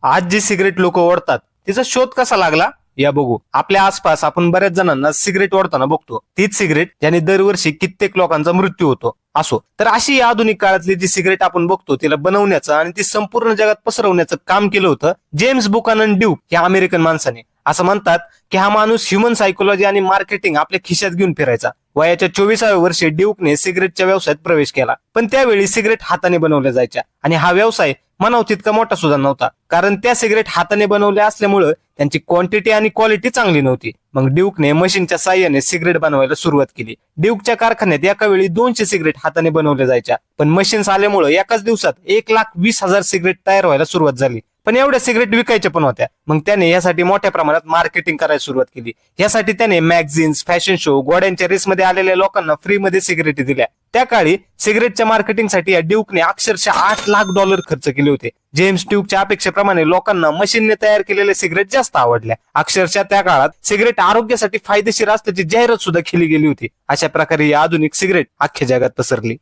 आज जी सिगरेट लोक ओढतात तिचा शोध कसा लागला या बघू. आपल्या आसपास आपण बऱ्याच जणांना सिगरेट ओढताना बघतो. तीच सिगरेट ज्याने दरवर्षी कित्येक लोकांचा मृत्यू होतो. असो तर अशी आधुनिक काळातली जी सिगरेट आपण बघतो तिला बनवण्याचं आणि ती संपूर्ण जगात पसरवण्याचं काम केलं होतं जेम्स बुकानन ड्यूक या अमेरिकन माणसाने. असं म्हणतात की हा माणूस ह्युमन सायकोलॉजी आणि मार्केटिंग आपल्या खिशात घेऊन फिरायचा. वयाच्या 24व्या वर्षी ड्यूकने सिगरेटच्या व्यवसायात प्रवेश केला. पण त्यावेळी सिगरेट हाताने बनवल्या जायच्या आणि हा व्यवसाय म्हणाव तितका मोठा सुद्धा नव्हता, कारण त्या सिगरेट हाताने बनवल्या असल्यामुळं त्यांची क्वांटिटी आणि क्वालिटी चांगली नव्हती. मग ड्यूकने मशीनच्या साह्याने सिगरेट बनवायला सुरुवात केली. ड्यूकच्या कारखान्यात एका वेळी 200 सिगरेट हाताने बनवल्या जायच्या, पण मशीन्स आल्यामुळे एकाच दिवसात 1,20,000 सिगरेट तयार व्हायला सुरुवात झाली. पण एवढ्या सिगरेट विकायच्या पण होत्या. मग त्याने यासाठी मोठ्या प्रमाणात मार्केटिंग करायला सुरुवात केली. यासाठी त्याने मॅगझिन्स, फॅशन शो, घोड्यांच्या रेसमध्ये आलेल्या लोकांना फ्रीमध्ये सिगरेट दिल्या. त्या काळी सिगरेटच्या मार्केटिंगसाठी या ड्यूकने अक्षरशः $8,00,000 खर्च केले होते. जेम्स ड्यूकच्या अपेक्षेप्रमाणे लोकांना मशीनने तयार केलेले सिगरेट जास्त आवडल्या. अक्षरशः त्या काळात सिगरेट आरोग्यासाठी फायदेशीर असल्याची जाहिरात सुद्धा केली गेली होती. अशा प्रकारे ही आधुनिक सिगरेट अख्ख्या जगात पसरली.